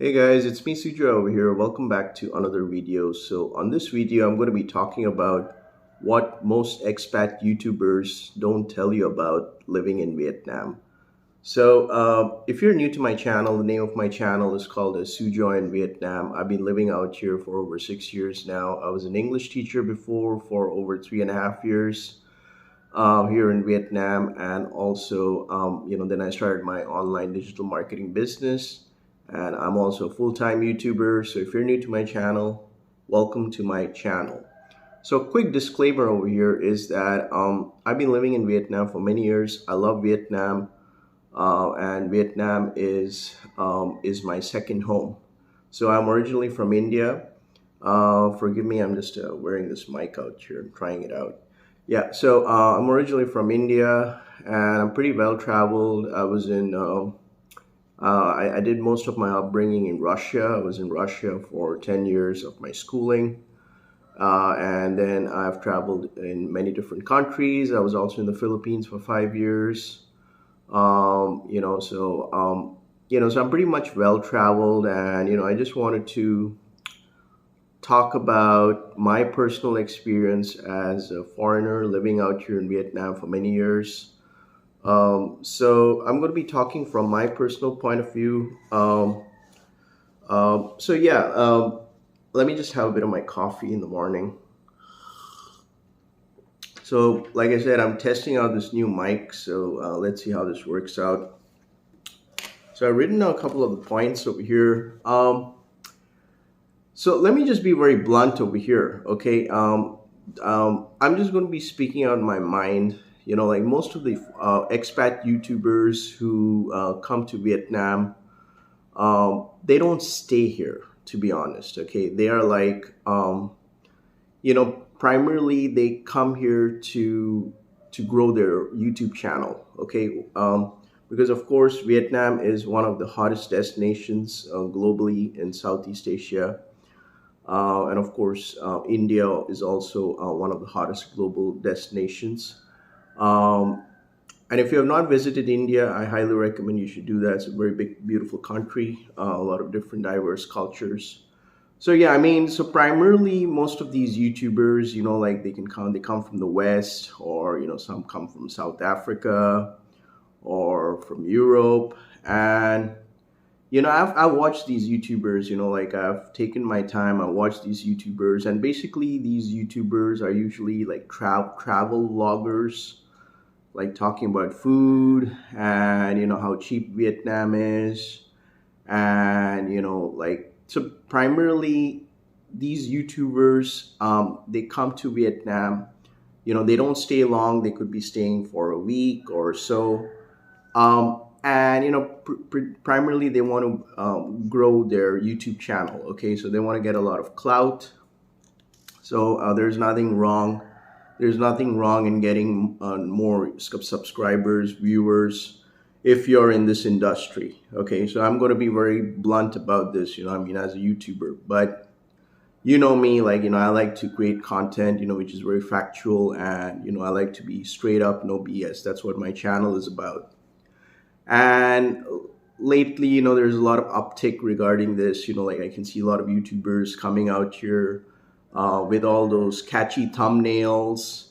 Hey guys, it's me Sujo over here. Welcome back to another video. So on this video, I'm going to be talking about what most expat YouTubers don't tell you about living in Vietnam. So if you're new to my channel, the name of my channel is called Sujo in Vietnam. I've been living out here for over 6 years now. I was an English teacher before for over 3.5 years here in Vietnam, and also, then I started my online digital marketing business, and I'm also a full-time YouTuber. So if you're new to my channel, welcome to my channel. So quick disclaimer over here is that I've been living in Vietnam for many years. I love Vietnam, and Vietnam is my second home. So I'm originally from India. Forgive me, I'm just wearing this mic out here. I'm trying it out. Yeah, so I'm originally from India, and I'm pretty well traveled. I did most of my upbringing in Russia. I was in Russia for 10 years of my schooling. And then I've traveled in many different countries. I was also in the Philippines for 5 years. So I'm pretty much well traveled, and I just wanted to talk about my personal experience as a foreigner living out here in Vietnam for many years. So I'm going to be talking from my personal point of view. So yeah, let me just have a bit of my coffee in the morning. So like I said, I'm testing out this new mic. So let's see how this works out. So I've written down a couple of the points over here. So let me just be very blunt over here, okay? I'm just going to be speaking out my mind. Like most of the expat YouTubers who come to Vietnam, they don't stay here, to be honest, okay? They are like, primarily they come here to grow their YouTube channel, okay? Because of course, Vietnam is one of the hottest destinations globally in Southeast Asia. And of course, India is also one of the hottest global destinations. Um, and if you have not visited India, I highly recommend you should do that. It's a very big, beautiful country, a lot of different diverse cultures. So yeah, I mean, so primarily most of these YouTubers, like they come from the West, or some come from South Africa or from Europe, and I've watched these YouTubers, like I've taken my time, I watched these YouTubers, and basically these YouTubers are usually like travel vloggers, like talking about food and, how cheap Vietnam is. And, like, so primarily these YouTubers, they come to Vietnam, they don't stay long, they could be staying for a week or so. And primarily they want to grow their YouTube channel. Okay, so they want to get a lot of clout. So there's nothing wrong in getting more subscribers, viewers, if you're in this industry. Okay, so I'm going to be very blunt about this, I mean, as a YouTuber. But me, like, I like to create content, which is very factual, and I like to be straight up, no BS. That's what my channel is about. And lately, there's a lot of uptick regarding this. Like I can see a lot of YouTubers coming out here with all those catchy thumbnails,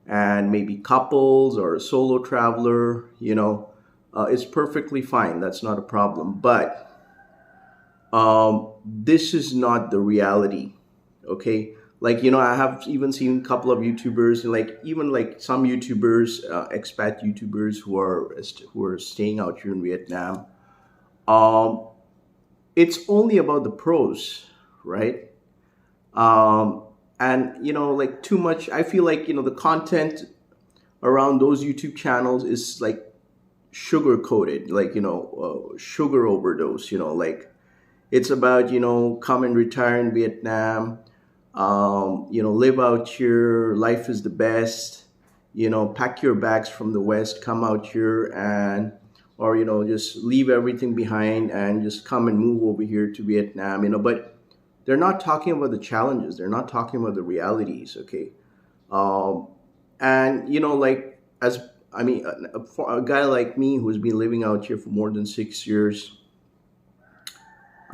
and maybe couples or a solo traveler. It's perfectly fine. That's not a problem. But this is not the reality. Okay, like, I have even seen a couple of YouTubers, and like even like some YouTubers, expat YouTubers who are staying out here in Vietnam. um it's only about the pros, right? And like, too much, I feel like, the content around those YouTube channels is like sugar coated, like, sugar overdose, like it's about, come and retire in Vietnam, live out here, life is the best, pack your bags from the West, come out here, and, or, just leave everything behind and just come and move over here to Vietnam, but they're not talking about the challenges. They're not talking about the realities, okay? Um, and, like, as, I mean, for a guy like me who's been living out here for more than 6 years,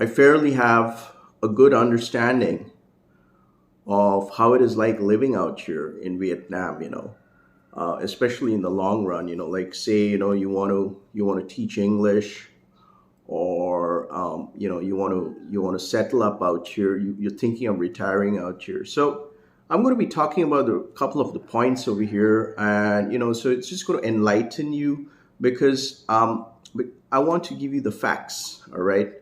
I fairly have a good understanding of how it is like living out here in Vietnam, especially in the long run. Like say, you want to teach English, or you want to settle up out here. You're thinking of retiring out here. So I'm going to be talking about a couple of the points over here, and so it's just going to enlighten you, because I want to give you the facts. All right.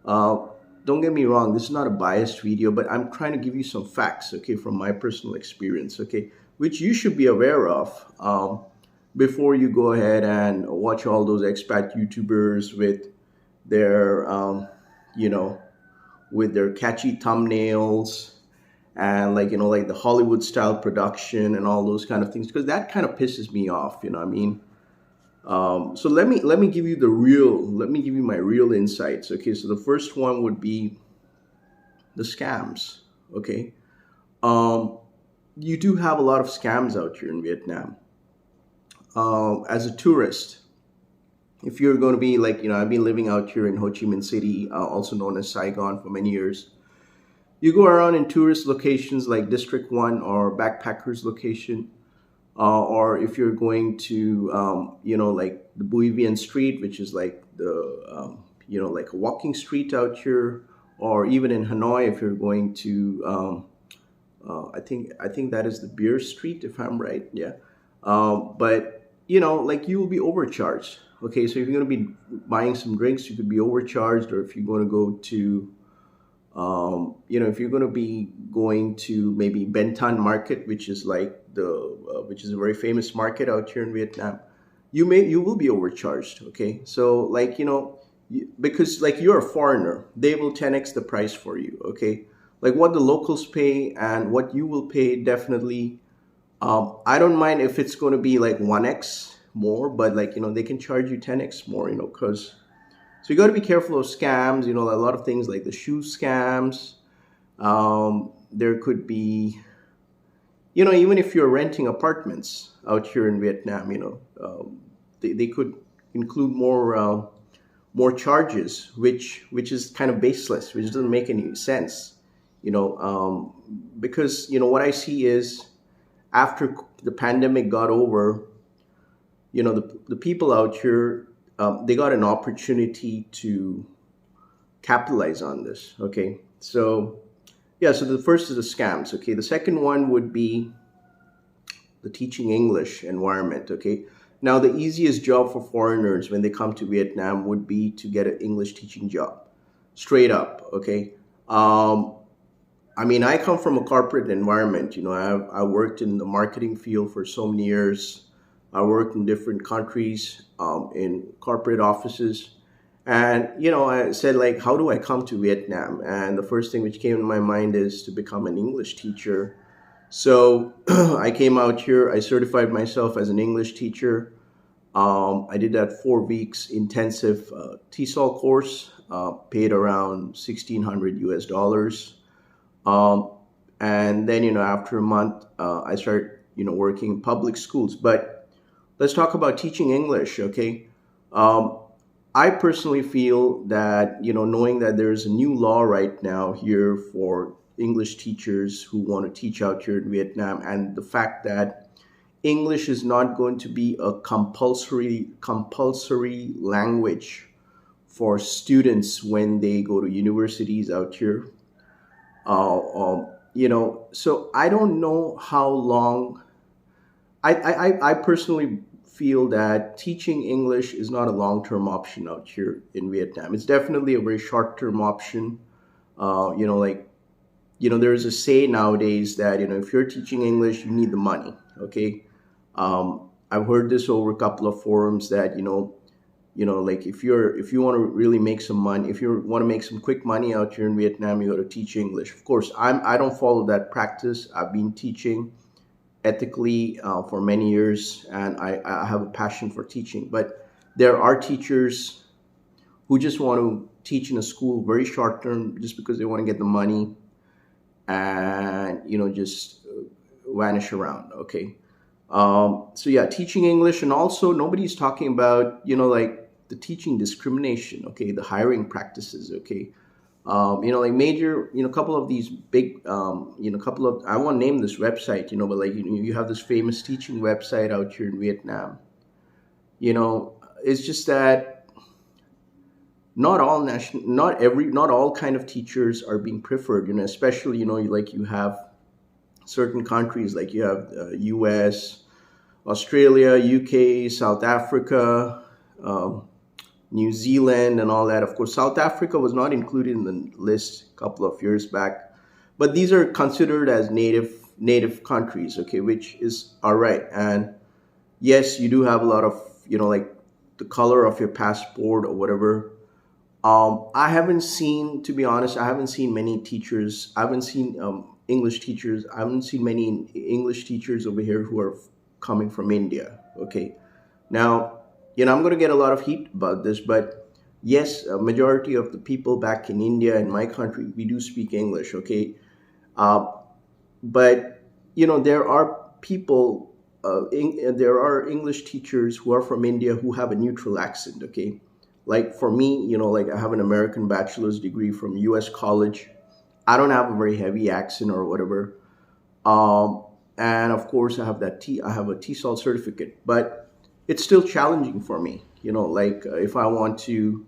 Uh, don't get me wrong. This is not a biased video, but I'm trying to give you some facts, okay, from my personal experience, okay, which you should be aware of before you go ahead and watch all those expat YouTubers their, um, you know, with their catchy thumbnails, and like the Hollywood style production and all those kind of things, because that kind of pisses me off. You know what I mean? So let me give you my real insights. Okay, so the first one would be the scams. Okay, um, you do have a lot of scams out here in Vietnam. As a tourist, if you're going to be like, I've been living out here in Ho Chi Minh City, also known as Saigon, for many years. You go around in tourist locations like District 1 or backpackers location, or if you're going to, like the Bouivian Street, which is like like a walking street out here, or even in Hanoi, if you're going to, I think that is the Beer Street, if I'm right, yeah. But like you will be overcharged. Okay, so if you're going to be buying some drinks, you could be overcharged, or if you're going to go to if you're going to be going to maybe Bentan Market, which is like which is a very famous market out here in Vietnam, you will be overcharged. Okay, so like because like you're a foreigner, they will 10x the price for you. Okay, like what the locals pay and what you will pay, definitely. I don't mind if it's going to be like 1x more, but like they can charge you 10x more. Because so you got to be careful of scams. A lot of things like the shoe scams. There could be, even if you're renting apartments out here in Vietnam, they could include more charges, which is kind of baseless, which doesn't make any sense. Because what I see is after the pandemic got over, the people out here, they got an opportunity to capitalize on this. Okay, so yeah, so the first is the scams. Okay, the second one would be the teaching English environment. Okay, now the easiest job for foreigners when they come to Vietnam would be to get an English teaching job, straight up. Okay, I mean, I come from a corporate environment. I worked in the marketing field for so many years. I worked in different countries, in corporate offices. And, I said, like, how do I come to Vietnam? And the first thing which came to my mind is to become an English teacher. So I came out here, I certified myself as an English teacher. I did that 4 weeks intensive TESOL course, paid around 1,600 US dollars. Um, and then, after a month, I started, working in public schools. But let's talk about teaching English, okay? Um, I personally feel that, knowing that there's a new law right now here for English teachers who want to teach out here in Vietnam, and the fact that English is not going to be a compulsory language for students when they go to universities out here. So I don't know how long. I personally feel that teaching English is not a long-term option out here in Vietnam. It's definitely a very short-term option. Like, there's a say nowadays that, if you're teaching English, you need the money. Okay. I've heard this over a couple of forums that, like if you want to really make some money, if you want to make some quick money out here in Vietnam, you got to teach English. Of course, I don't follow that practice. I've been teaching ethically for many years, and I have a passion for teaching. But there are teachers who just want to teach in a school very short term, just because they want to get the money, and just vanish around. Okay. So yeah, teaching English, and also nobody's talking about like the teaching discrimination. Okay, the hiring practices. Okay, Like major, couple of these big, couple of, I won't name this website, but like, you have this famous teaching website out here in Vietnam. You know, it's just that not all kind of teachers are being preferred, especially, like you have certain countries, like you have US, Australia, UK, South Africa, um, New Zealand, and all that. Of course, South Africa was not included in the list a couple of years back, but these are considered as native countries, okay, which is all right. And yes, you do have a lot of, like the color of your passport or whatever. I haven't seen, to be honest, I haven't seen many teachers. I haven't seen English teachers. I haven't seen many English teachers over here who are coming from India. Okay, now, I'm going to get a lot of heat about this, but yes, a majority of the people back in India and my country, we do speak English. Okay, uh, but there are people, there are English teachers who are from India who have a neutral accent. Okay, like for me, like I have an American bachelor's degree from U.S. college. I don't have a very heavy accent or whatever. Um, and of course, I have a TESOL certificate, but it's still challenging for me. Like if I want to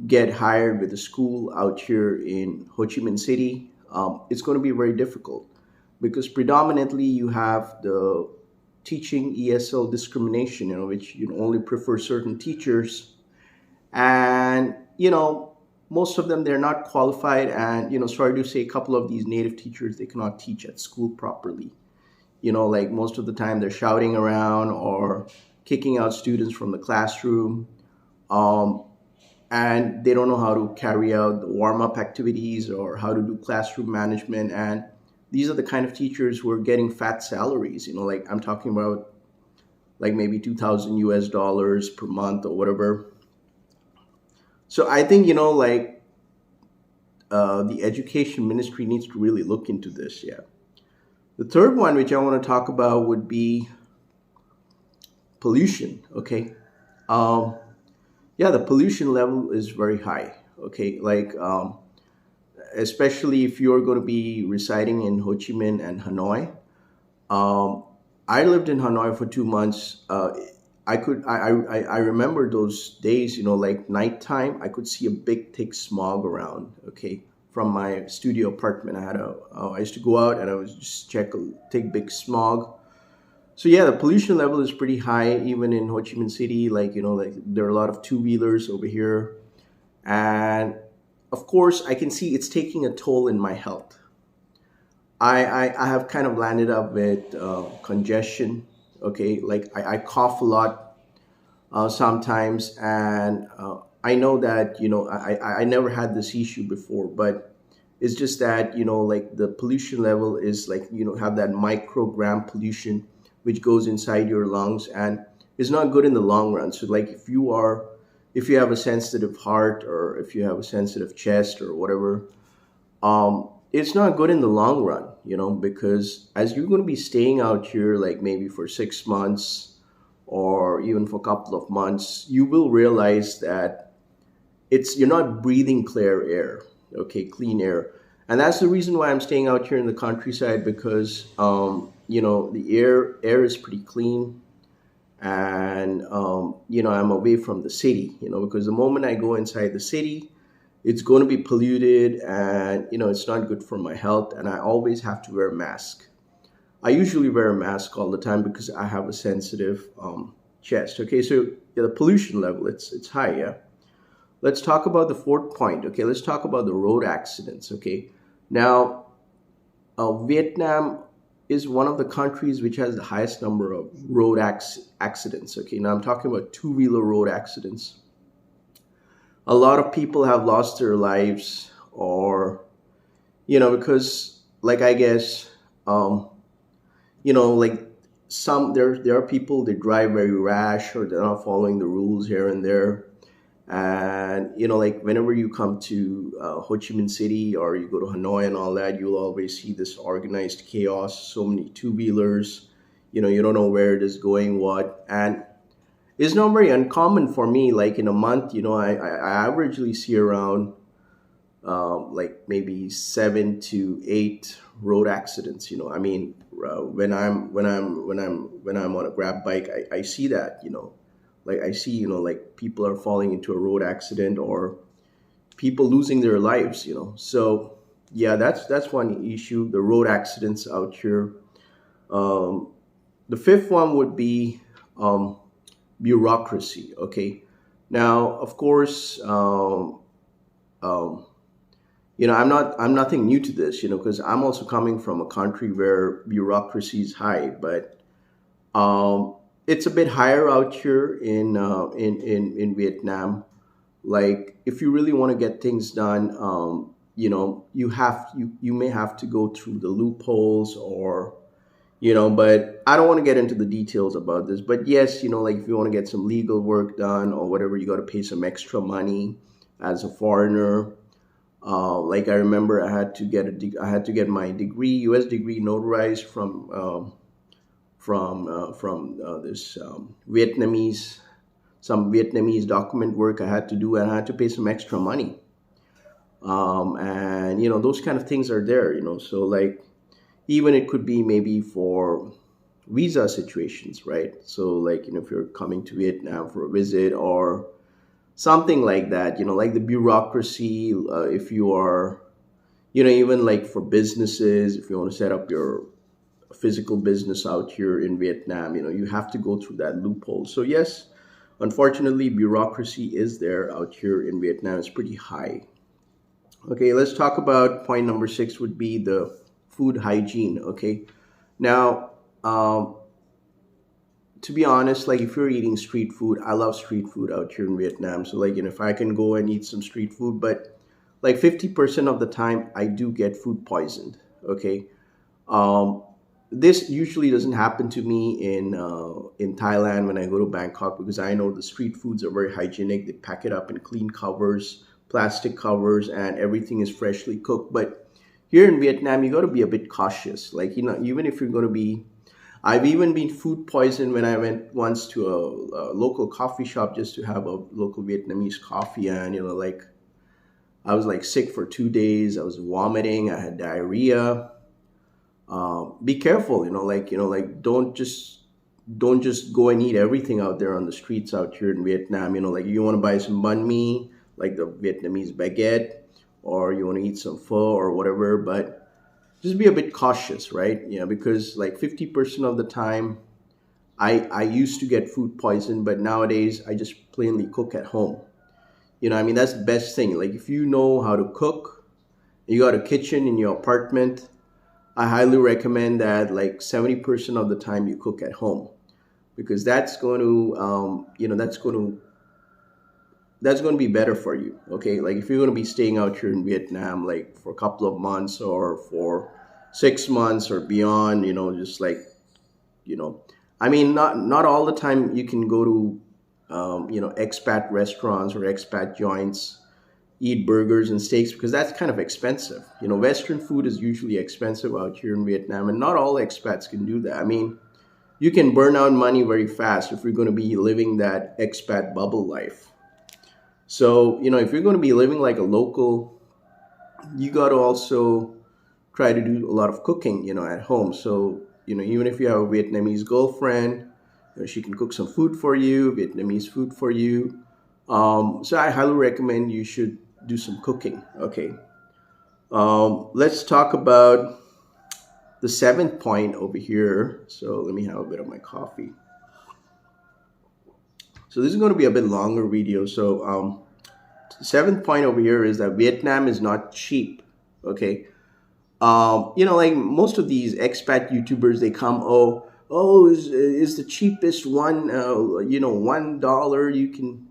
get hired with a school out here in Ho Chi Minh City, it's going to be very difficult because predominantly you have the teaching ESL discrimination, which only prefer certain teachers, and most of them, they're not qualified, and sorry to say, a couple of these native teachers, they cannot teach at school properly. Like most of the time they're shouting around or kicking out students from the classroom. um, and they don't know how to carry out the warm-up activities or how to do classroom management. And these are the kind of teachers who are getting fat salaries, like I'm talking about, like maybe 2,000 US dollars per month or whatever. So I think, like the education ministry needs to really look into this. Yeah. The third one, which I want to talk about, would be pollution. Okay. Um, yeah, the pollution level is very high. Okay. Like, especially if you're going to be residing in Ho Chi Minh and Hanoi. Um, I lived in Hanoi for 2 months. I remember those days, like nighttime, I could see a big thick smog around. Okay, from my studio apartment, I used to go out and I was just check a thick big smog. So yeah, the pollution level is pretty high even in Ho Chi Minh City. Like like there are a lot of two wheelers over here, and of course I can see it's taking a toll in my health. I have kind of landed up with congestion. Okay, like I cough a lot sometimes, and I know that I never had this issue before, but it's just that like the pollution level is like have that microgram pollution which goes inside your lungs and is not good in the long run. So like if you have a sensitive heart or if you have a sensitive chest or whatever, it's not good in the long run, because as you're going to be staying out here, like maybe for 6 months or even for a couple of months, you will realize that you're not breathing clear air, okay, clean air. And that's the reason why I'm staying out here in the countryside, because, the air is pretty clean, and I'm away from the city, because the moment I go inside the city, it's going to be polluted, and it's not good for my health, and I always have to wear a mask. I usually wear a mask all the time because I have a sensitive chest. Okay, so yeah, the pollution level, it's high. Yeah. Let's talk about the fourth point. Okay, let's talk about the road accidents. Okay, now Vietnam is one of the countries which has the highest number of accidents. Okay, now I'm talking about two-wheeler road accidents. A lot of people have lost their lives, or because, like, I guess, like there are people that drive very rash, or they're not following the rules here and there. And like whenever you come to Ho Chi Minh City or you go to Hanoi and all that, you'll always see this organized chaos, so many two-wheelers. You don't know where it is going, what. And it's not very uncommon for me, like in a month, I averagely see around like maybe 7 to 8 road accidents. I mean, when I'm on a grab bike, I see that. Like I see, like people are falling into a road accident or people losing their lives. So yeah, that's one issue. The road accidents out here. Um, the fifth one would be um, bureaucracy. Okay, now of course. Um, I'm nothing new to this, because I'm also coming from a country where bureaucracy is high, but um, it's a bit higher out here in Vietnam. Like if you really want to get things done, you may have to go through the loopholes, or but I don't want to get into the details about this. But yes, like if you want to get some legal work done or whatever, you got to pay some extra money as a foreigner. Like I remember, I had to get my degree, U.S. degree, notarized from this some Vietnamese document work I had to do, and I had to pay some extra money. And those kind of things are there. So like even it could be maybe for visa situations, right? So like if you're coming to Vietnam for a visit or something like that, like the bureaucracy. If you are even like for businesses, if you want to set up your physical business out here in Vietnam, you have to go through that loophole. So yes, unfortunately, bureaucracy is there out here in Vietnam. It's pretty high. Okay, let's talk about point number 6 would be the food hygiene. Okay, now to be honest, like if you're eating street food, I love street food out here in Vietnam. So like, if I can go and eat some street food, but like 50% of the time I do get food poisoned. Okay. Um, this usually doesn't happen to me in Thailand when I go to Bangkok, because I know the street foods are very hygienic. They pack it up in clean covers, plastic covers, and everything is freshly cooked. But here in Vietnam, you got to be a bit cautious. Like, even if you're going to be, I've even been food poisoned when I went once to a local coffee shop just to have a local Vietnamese coffee, and like I was like sick for 2 days. I was vomiting. I had diarrhea. Be careful, like don't just go and eat everything out there on the streets out here in Vietnam. Like you want to buy some banh mi, like the Vietnamese baguette, or you want to eat some pho or whatever, but just be a bit cautious, right? Because like 50% of the time, I used to get food poison, but nowadays I just plainly cook at home. I mean, that's the best thing. Like if you know how to cook, you got a kitchen in your apartment, I highly recommend that like 70% of the time you cook at home, because that's going to that's going to be better for you. Okay, like if you're going to be staying out here in Vietnam like for a couple of months or for 6 months or beyond, just like you know I mean, not all the time you can go to expat restaurants or expat joints, eat burgers and steaks, because that's kind of expensive. Western food is usually expensive out here in Vietnam, and not all expats can do that. I mean, you can burn out money very fast if you're going to be living that expat bubble life. So, if you're going to be living like a local, you got to also try to do a lot of cooking, at home. So, even if you have a Vietnamese girlfriend, she can cook some food for you, Vietnamese food for you. So I highly recommend you should do some cooking. Okay. Let's talk about the seventh point over here. So let me have a bit of my coffee. So this is going to be a bit longer video. So the seventh point over here is that Vietnam is not cheap. Okay. Like most of these expat YouTubers, they come, is the cheapest one, $1 you can,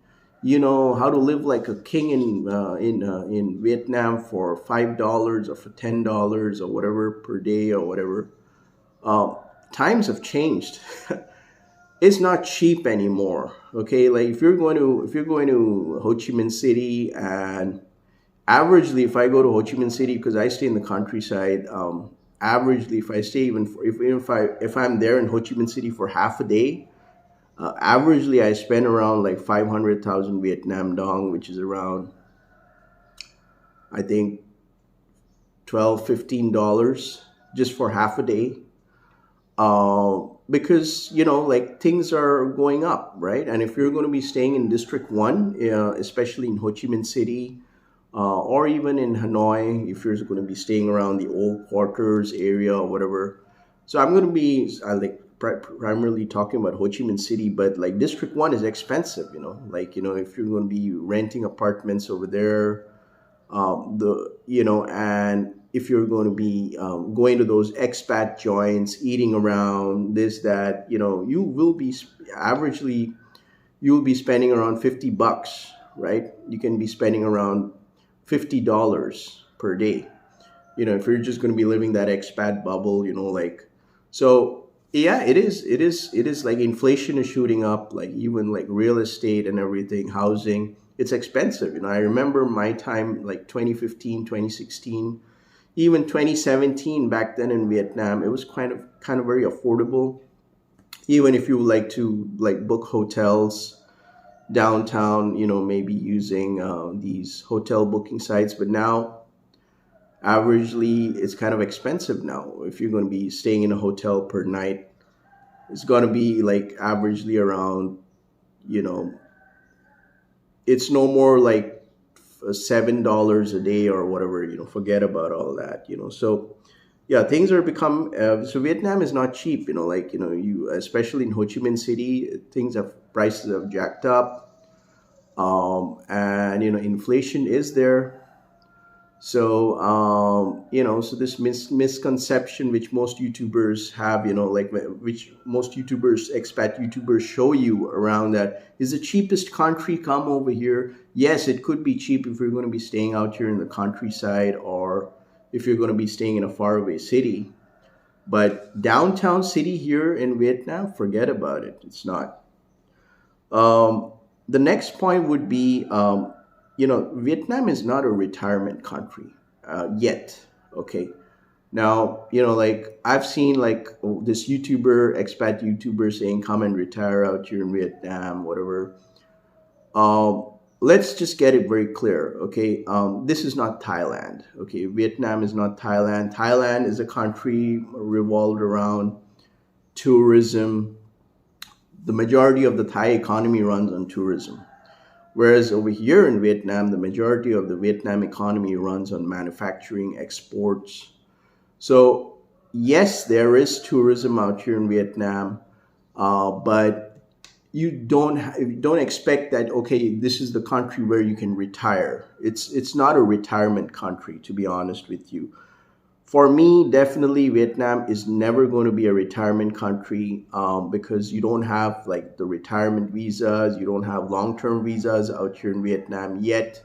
how to live like a king in Vietnam for $5 or for $10 or whatever per day or whatever. Times have changed. It's not cheap anymore. Okay, like if you're going to Ho Chi Minh City, and averagely, if I go to Ho Chi Minh City, because I stay in the countryside, averagely, if I stay if I'm there in Ho Chi Minh City for half a day, averagely I spend around like 500,000 Vietnam dong, which is around I think 12, $15 just for half a day. Because like things are going up, right? And if you're going to be staying in District 1, especially in Ho Chi Minh City, or even in Hanoi, if you're going to be staying around the old quarters area or whatever. So I'm going to be primarily talking about Ho Chi Minh City, but like District 1 is expensive, like, if you're going to be renting apartments over there, and if you're going to be going to those expat joints, eating around this, that, you will be averagely, you will be spending around $50, right? You can be spending around $50 per day, if you're just going to be living that expat bubble, like, so yeah, it is like inflation is shooting up, like even like real estate and everything, housing, it's expensive. I remember my time, like 2015, 2016, even 2017, back then in Vietnam, it was kind of very affordable, even if you would like to like book hotels downtown, maybe using these hotel booking sites. But now, averagely, it's kind of expensive now. If you're going to be staying in a hotel per night, it's going to be like averagely around, you know, it's no more like $7 a day or whatever. Forget about all that. So yeah, things are become so Vietnam is not cheap. Like, you, especially in Ho Chi Minh City, things have prices have jacked up, and inflation is there. So so this misconception which most YouTubers have, like which most YouTubers, expat YouTubers, show you around, that is the cheapest country, come over here. Yes, it could be cheap if you're going to be staying out here in the countryside, or if you're going to be staying in a faraway city. But downtown city here in Vietnam, forget about it. It's not. Um, the next point would be, Vietnam is not a retirement country yet. Okay. Now, like I've seen like this expat YouTuber saying, come and retire out here in Vietnam, whatever. Um, let's just get it very clear. Okay. This is not Thailand. Okay. Vietnam is not Thailand. Thailand is a country revolved around tourism. The majority of the Thai economy runs on tourism. Whereas over here in Vietnam, the majority of the Vietnam economy runs on manufacturing, exports. So yes, there is tourism out here in Vietnam, but you don't expect that. Okay, this is the country where you can retire. It's not a retirement country, to be honest with you. For me, definitely Vietnam is never going to be a retirement country, because you don't have like the retirement visas, you don't have long-term visas out here in Vietnam yet.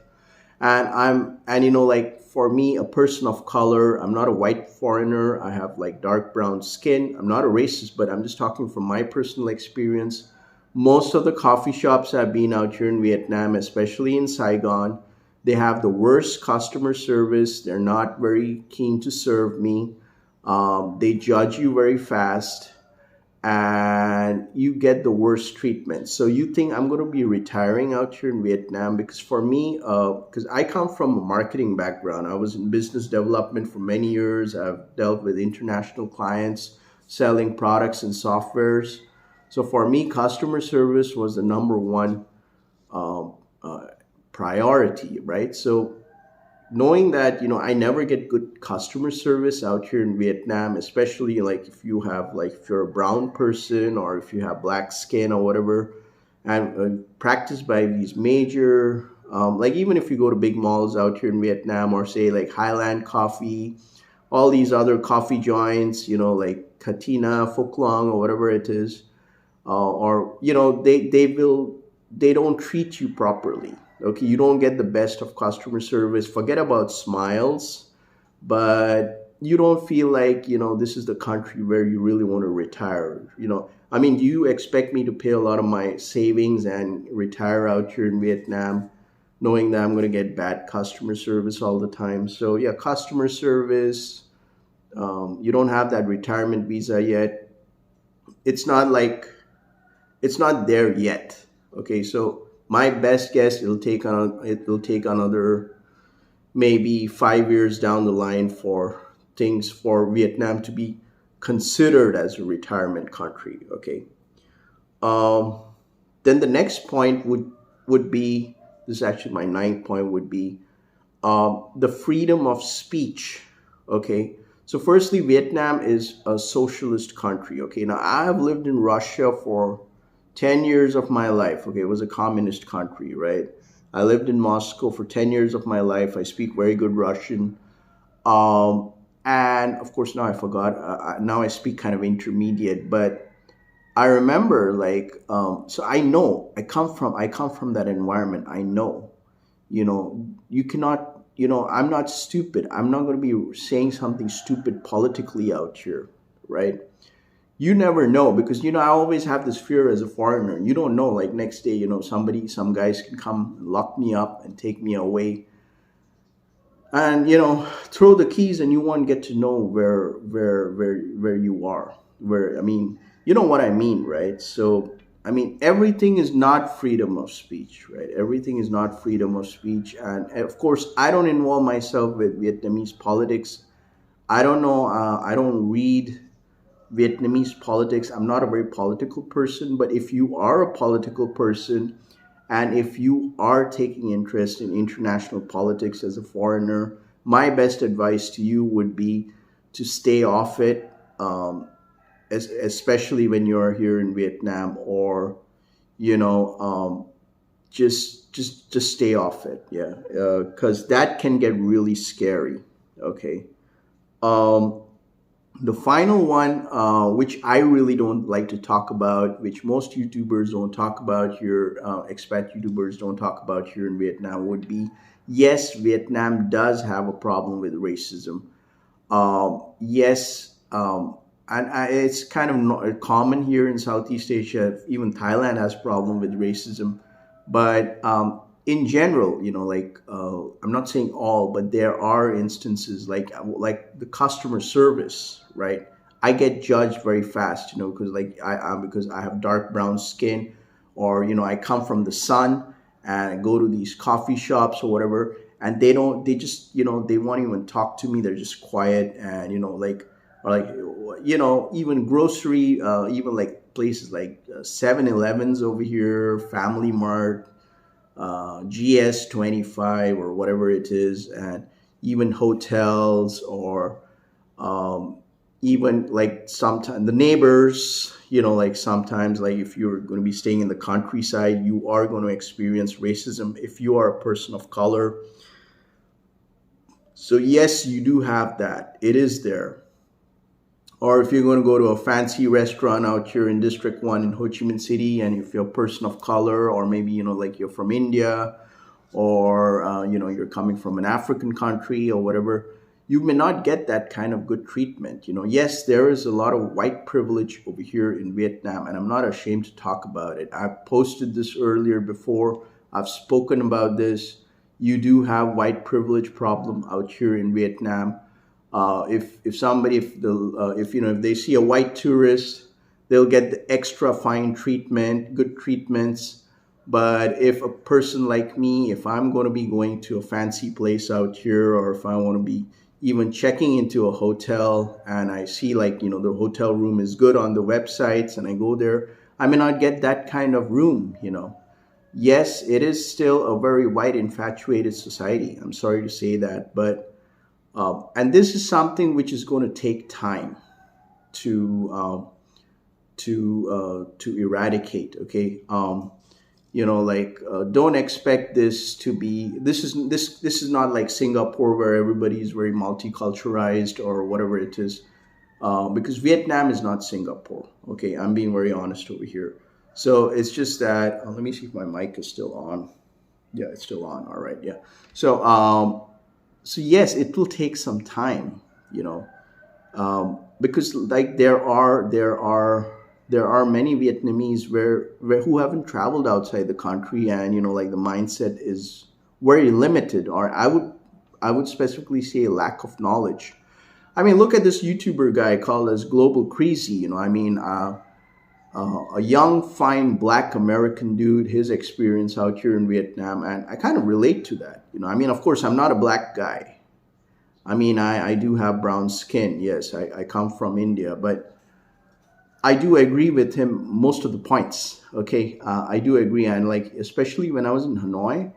And like for me, a person of color, I'm not a white foreigner. I have like dark brown skin. I'm not a racist, but I'm just talking from my personal experience. Most of the coffee shops I've been out here in Vietnam, especially in Saigon, they have the worst customer service. They're not very keen to serve me. They judge you very fast, and you get the worst treatment. So you think I'm going to be retiring out here in Vietnam? Because for me, because I come from a marketing background, I was in business development for many years. I've dealt with international clients selling products and softwares. So for me, customer service was the number one um, uh, priority, right? So knowing that, I never get good customer service out here in Vietnam, especially like if you have like, if you're a brown person or if you have black skin or whatever, and practiced by these major, like even if you go to big malls out here in Vietnam, or say like Highland Coffee, all these other coffee joints, like Katina, Phuc Long, or whatever it is, or they don't treat you properly. Okay, you don't get the best of customer service. Forget about smiles, but you don't feel like, this is the country where you really want to retire. I mean, do you expect me to pay a lot of my savings and retire out here in Vietnam, knowing that I'm going to get bad customer service all the time? So yeah, customer service. You don't have that retirement visa yet. It's not like, it's not there yet. Okay, so my best guess, it'll take another, maybe 5 years down the line for things for Vietnam to be considered as a retirement country. Okay. Um, then the next point would be, this is actually my ninth point, would be the freedom of speech. Okay. So firstly, Vietnam is a socialist country. Okay. Now I have lived in Russia for 10 years of my life. Okay. It was a communist country, right? I lived in Moscow for 10 years of my life. I speak very good Russian. Um, and of course, now I forgot. Now I speak kind of intermediate, but I remember like, so I know I come from that environment. I know, you cannot, I'm not stupid. I'm not going to be saying something stupid politically out here, right? You never know, because I always have this fear as a foreigner. You don't know, like next day, some guys can come lock me up and take me away, and throw the keys, and you won't get to know where you are, where, I mean, you know what I mean, right? So I mean, everything is not freedom of speech, right? Everything is not freedom of speech. And of course, I don't involve myself with Vietnamese politics. I don't know. I don't read Vietnamese politics. I'm not a very political person, but if you are a political person, and if you are taking interest in international politics as a foreigner, my best advice to you would be to stay off it, especially when you're here in Vietnam, or you know, just stay off it. Yeah, because that can get really scary. Okay. Um, the final one, which I really don't like to talk about, which most YouTubers don't talk about here, expat YouTubers don't talk about here in Vietnam, would be, yes, Vietnam does have a problem with racism. Yes, it's kind of not common here in Southeast Asia. Even Thailand has problem with racism, but in general, like, I'm not saying all, but there are instances like the customer service, right? I get judged very fast, because like because I have dark brown skin, or I come from the sun, and I go to these coffee shops or whatever, and they just, they won't even talk to me. They're just quiet, and like, or like, even grocery, even like places like 7-Elevens over here, Family Mart, GS25 or whatever it is, and even hotels, or um, even like sometimes the neighbors, like sometimes, like if you're going to be staying in the countryside, you are going to experience racism if you are a person of color. So yes, you do have that. It is there. Or if you're going to go to a fancy restaurant out here in District 1 in Ho Chi Minh City, and if you're a person of color, or maybe, like you're from India, or, you're coming from an African country or whatever, you may not get that kind of good treatment. Yes, there is a lot of white privilege over here in Vietnam, and I'm not ashamed to talk about it. I posted this earlier before. I've spoken about this. You do have white privilege problem out here in Vietnam. If somebody, if they see a white tourist, they'll get the extra fine treatment, good treatments. But if a person like me, if I'm going to be going to a fancy place out here, or if I want to be even checking into a hotel, and I see, like, the hotel room is good on the websites, and I go there, I may not get that kind of room. Yes, it is still a very white infatuated society. I'm sorry to say that, but and this is something which is going to take time to eradicate. Okay. Like, don't expect this to be. This is not like Singapore, where everybody is very multiculturalized or whatever it is. Because Vietnam is not Singapore. Okay, I'm being very honest over here. So it's just that. Let me see if my mic is still on. Yeah, it's still on. All right. Yeah. So so yes, it will take some time, because like there are many Vietnamese where who haven't traveled outside the country, and like the mindset is very limited, or I would specifically say a lack of knowledge. I mean, look at this YouTuber guy called as Global Crazy. I mean, a young, fine Black American dude, his experience out here in Vietnam, and I kind of relate to that. I mean, of course, I'm not a black guy. I mean, I do have brown skin. Yes, I come from India, but I do agree with him most of the points. Okay, I do agree, and like especially when I was in Hanoi,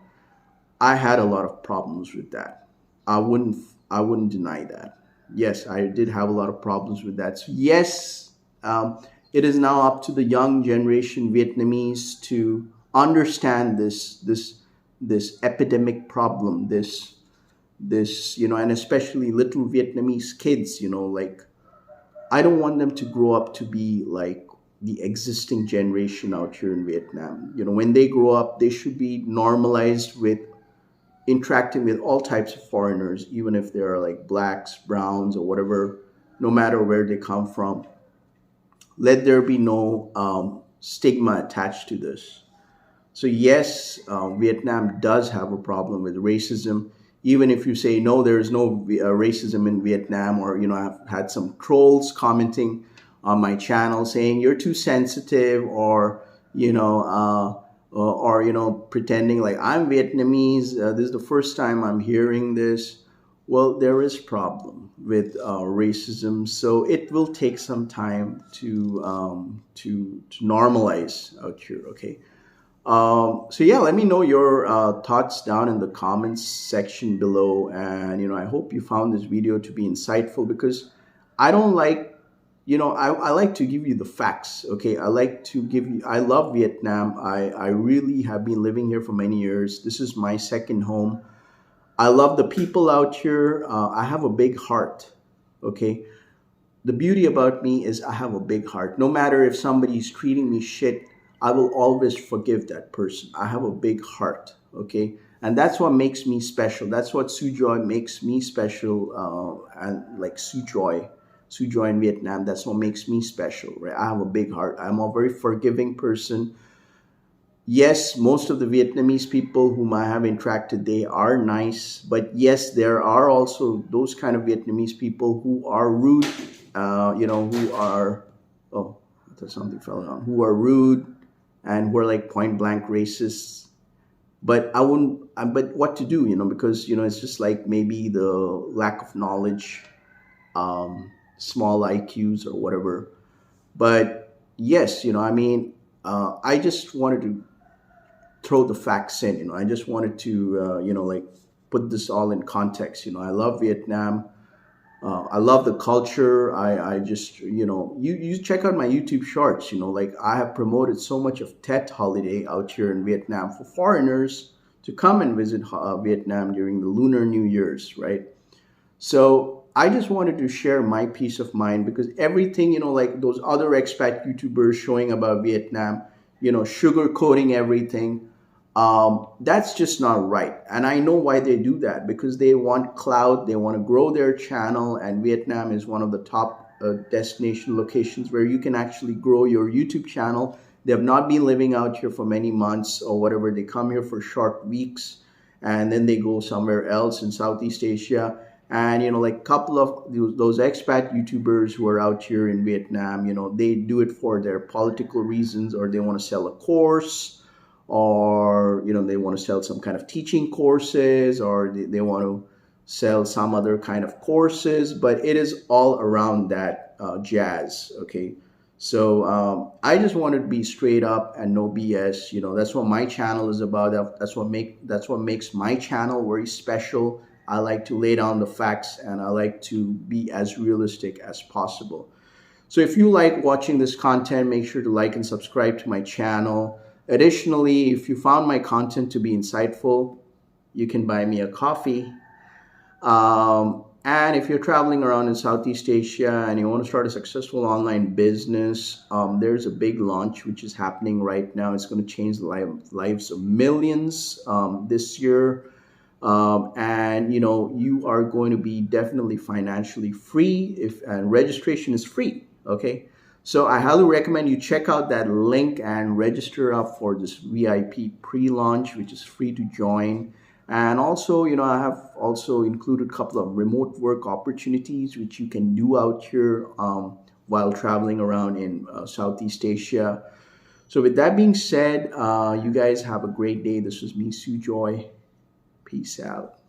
I had a lot of problems with that. I wouldn't I wouldn't deny that. Yes, I did have a lot of problems with that. So yes, it is now up to the young generation Vietnamese to understand this epidemic problem, this and especially little Vietnamese kids. Like I don't want them to grow up to be like the existing generation out here in Vietnam. When they grow up, they should be normalized with interacting with all types of foreigners, even if they're like blacks, browns, or whatever, no matter where they come from. Let there be no stigma attached to this. So, yes, Vietnam does have a problem with racism. Even if you say no, there is no racism in Vietnam, or, I've had some trolls commenting on my channel saying you're too sensitive, or, pretending like I'm Vietnamese. This is the first time I'm hearing this. Well, there is problem with racism, so it will take some time to normalize out here. Okay. So yeah, let me know your thoughts down in the comments section below, and I hope you found this video to be insightful, because I don't like, I like to give you the facts. Okay, I like to give you. I love Vietnam. I really have been living here for many years. This is my second home. I love the people out here. I have a big heart. Okay, the beauty about me is I have a big heart. No matter if somebody's treating me shit, I will always forgive that person. I have a big heart, okay? And that's what makes me special. That's what Sujoy makes me special. And like Sujoy in Vietnam, that's what makes me special, right? I have a big heart. I'm a very forgiving person. Yes, most of the Vietnamese people whom I have interacted, they are nice. But yes, there are also those kind of Vietnamese people who are rude, who are, oh, I thought something fell down, who are rude and who are like point blank racists. But I wouldn't, but what to do, because, it's just like maybe the lack of knowledge, small IQs or whatever. But yes, I mean, I just wanted to throw the facts in. I just wanted to, like put this all in context. I love Vietnam. I love the culture. I just, you check out my YouTube shorts, like I have promoted so much of Tet holiday out here in Vietnam for foreigners to come and visit Vietnam during the Lunar New Year's, right? So I just wanted to share my peace of mind, because everything, like those other expat YouTubers showing about Vietnam, sugarcoating everything, that's just not right. And I know why they do that, because they want clout, they want to grow their channel, and Vietnam is one of the top destination locations where you can actually grow your YouTube channel. They have not been living out here for many months or whatever. They come here for short weeks and then they go somewhere else in Southeast Asia. And, like a couple of those expat YouTubers who are out here in Vietnam, they do it for their political reasons, or they want to sell a course, or they want to sell some kind of teaching courses, or they want to sell some other kind of courses. But it is all around that jazz. Okay, so I just wanted to be straight up and no BS. That's what my channel is about. That's what makes my channel very special. I like to lay down the facts, and I like to be as realistic as possible. So if you like watching this content, make sure to like and subscribe to my channel. Additionally, if you found my content to be insightful, you can buy me a coffee. And if you're traveling around in Southeast Asia and you want to start a successful online business, there's a big launch which is happening right now. It's going to change the lives of millions this year. And you are going to be definitely financially free, and registration is free. Okay, so I highly recommend you check out that link and register up for this VIP pre-launch, which is free to join. And also, I have also included a couple of remote work opportunities which you can do out here while traveling around in Southeast Asia. So, with that being said, you guys have a great day. This was me, Sujoy. Peace out.